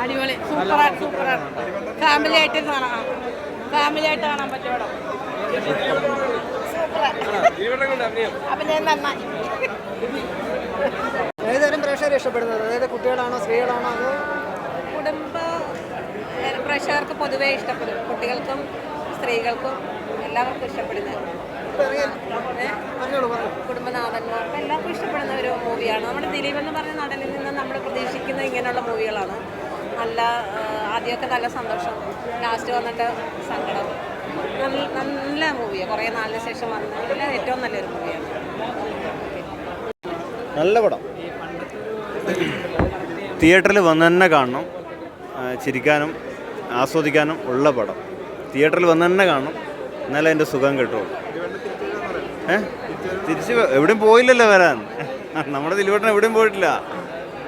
അടിപൊളി, സൂപ്പറാണ്, സൂപ്പറാണ്. ഫാമിലി ആയിട്ട് കാണാം, ഫാമിലി ആയിട്ട് കാണാൻ പറ്റും പടം. അഭിനയം നന്നായി. ഏതുതരം പ്രേക്ഷകരെ ഇഷ്ടപ്പെടുന്നത്? അതായത് കുട്ടികളാണോ സ്ത്രീകളാണോ അതോ? കുടുംബ പ്രേക്ഷകർക്ക് പൊതുവേ ഇഷ്ടപ്പെടും, കുട്ടികൾക്കും സ്ത്രീകൾക്കും എല്ലാവർക്കും ഇഷ്ടപ്പെടുന്നത്. കുടുംബനാഥന്മാർക്ക് എല്ലാവർക്കും ഇഷ്ടപ്പെടുന്ന ഒരു മൂവിയാണ്. നമ്മുടെ ദിലീപ് എന്ന് പറഞ്ഞ നടനിൽ നിന്ന് നമ്മൾ പ്രതീക്ഷിക്കുന്ന ഇങ്ങനെയുള്ള മൂവികളാണ്. നല്ല ആദ്യമൊക്കെ നല്ല സന്തോഷം, ലാസ്റ്റ് വന്നിട്ട് സങ്കടം. നല്ല മൂവിയാണ്, കുറേ നാളിന് ശേഷം വന്ന ഏറ്റവും നല്ലൊരു മൂവിയാണ്. നല്ല പടം, തിയേറ്ററിൽ വന്ന് തന്നെ കാണണം. ചിരിക്കാനും ആസ്വദിക്കാനും ഉള്ള പടം. തിയേറ്ററിൽ വന്ന് തന്നെ കാണണം, എന്നാലേ എൻ്റെ സുഖം കിട്ടുള്ളൂ. തിരിച്ച് എവിടെയും പോയില്ലല്ലോ വരാൻ. നമ്മുടെ ദിലീപേട്ടൻ എവിടെയും പോയിട്ടില്ല.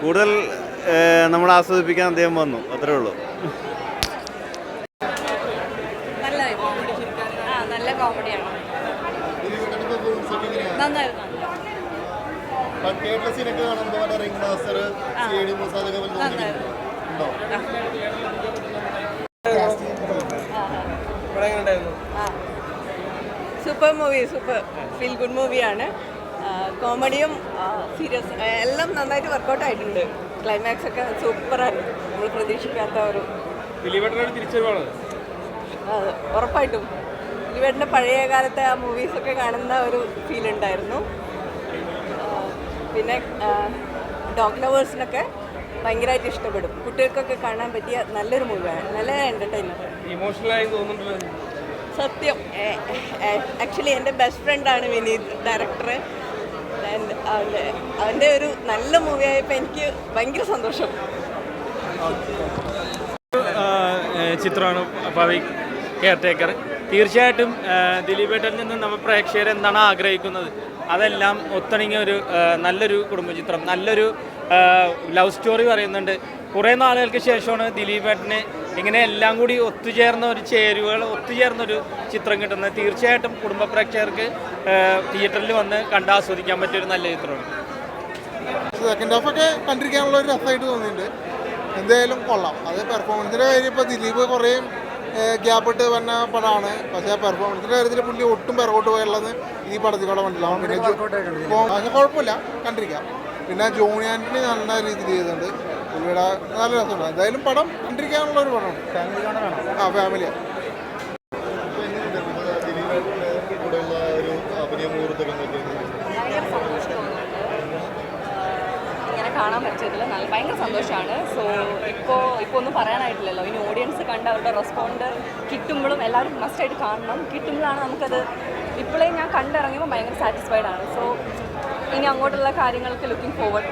കൂടുതൽ നമ്മൾ ആസ്വദിപ്പിക്കാൻ അദ്ദേഹം വന്നു, അത്രേ ഉള്ളൂ. നല്ല കോമഡിയാണ്, നന്നായിരുന്നു. Super movie, super feel good മൂവിയാണ്. കോമഡിയും സീരിയസ് എല്ലാം നന്നായിട്ട് വർക്കൗട്ട് ആയിട്ടുണ്ട്. ക്ലൈമാക്സ് ഒക്കെ സൂപ്പറാണ്, നമ്മൾ പ്രതീക്ഷിക്കാത്ത ഒരു ഉറപ്പായിട്ടും ദിലീപേട്ടൻ്റെ പഴയ കാലത്തെ ആ മൂവീസൊക്കെ കാണുന്ന ഒരു ഫീൽ ഉണ്ടായിരുന്നു. പിന്നെ ഡോഗ് ലവേഴ്സിനൊക്കെ ഭയങ്കരമായിട്ട് ഇഷ്ടപ്പെടും. കുട്ടികൾക്കൊക്കെ കാണാൻ പറ്റിയ നല്ലൊരു മൂവിയാണ്, നല്ല എൻ്റർടൈനർ. സത്യം, ആക്ച്വലി എൻ്റെ ബെസ്റ്റ് ഫ്രണ്ടാണ് വിനീത്, ഡയറക്ടർ. അവൻ്റെ ഒരു നല്ല മൂവി ആയപ്പോൾ എനിക്ക് ഭയങ്കര സന്തോഷം. ചിത്രമാണ് പവിക് കെയർടേക്കർ. തീർച്ചയായിട്ടും ദിലീപേട്ടനിൽ നിന്ന് നമ്മൾ പ്രേക്ഷകർ എന്താണ് ആഗ്രഹിക്കുന്നത് അതെല്ലാം ഒത്തിണങ്ങിയ ഒരു നല്ലൊരു കുടുംബചിത്രം, നല്ലൊരു ലവ് സ്റ്റോറി പറയുന്നുണ്ട്. കുറേ നാളുകൾക്ക് ശേഷമാണ് ദിലീപേട്ടന് ഇങ്ങനെ എല്ലാം കൂടി ഒത്തുചേർന്നൊരു ചിത്രം കിട്ടുന്നത്. തീർച്ചയായിട്ടും കുടുംബ പ്രേക്ഷകർക്ക് തിയേറ്ററിൽ വന്ന് കണ്ടാസ്വദിക്കാൻ പറ്റിയൊരു നല്ല ചിത്രമാണ്. സെക്കൻഡ് ഹാഫൊക്കെ കണ്ടിരിക്കാനുള്ള ഒരു രസമായിട്ട് തോന്നിയിട്ടുണ്ട്. എന്തായാലും കൊള്ളാം. അത് പെർഫോമൻസിൻ്റെ കാര്യം ഇപ്പോൾ ദിലീപ് കുറേ ഗ്യാപ്പ് ഇട്ട് വന്ന പടമാണ്. പക്ഷേ പെർഫോമൻസിൻ്റെ കാര്യത്തിൽ പുള്ളി ഒട്ടും പിറകോട്ട് പോയുള്ളത് ഈ പടത്തിൽ കൂടെ മനസ്സിലാവും. പിന്നെ പക്ഷേ കുഴപ്പമില്ല, കണ്ടിരിക്കാം. പിന്നെ ജോണി ആൻ്റണി നല്ല രീതിയിൽ ചെയ്തിട്ടുണ്ട്. പുള്ളിയുടെ നല്ല രസമുണ്ട്. എന്തായാലും പടം കണ്ടിരിക്കാനുള്ള ഒരു പടമാണ്. ഫാമിലിയാണ്. കാണാൻ പറ്റിയതിൽ ഭയങ്കര സന്തോഷമാണ്. സോ ഇപ്പോൾ ഒന്നും പറയാനായിട്ടില്ലല്ലോ. ഇനി ഓഡിയൻസ് കണ്ട് അവരുടെ റെസ്പോണ്ട് കിട്ടുമ്പോഴും എല്ലാവരും മസ്റ്റായിട്ട് കാണണം. കിട്ടുമ്പോഴാണ് നമുക്കത്. ഇപ്പോഴേ ഞാൻ കണ്ടിറങ്ങിയപ്പോൾ ഭയങ്കര സാറ്റിസ്ഫൈഡ് ആണ്. സോ ഇനി അങ്ങോട്ടുള്ള കാര്യങ്ങൾക്ക് ലുക്കിംഗ് ഫോർവേഡ്.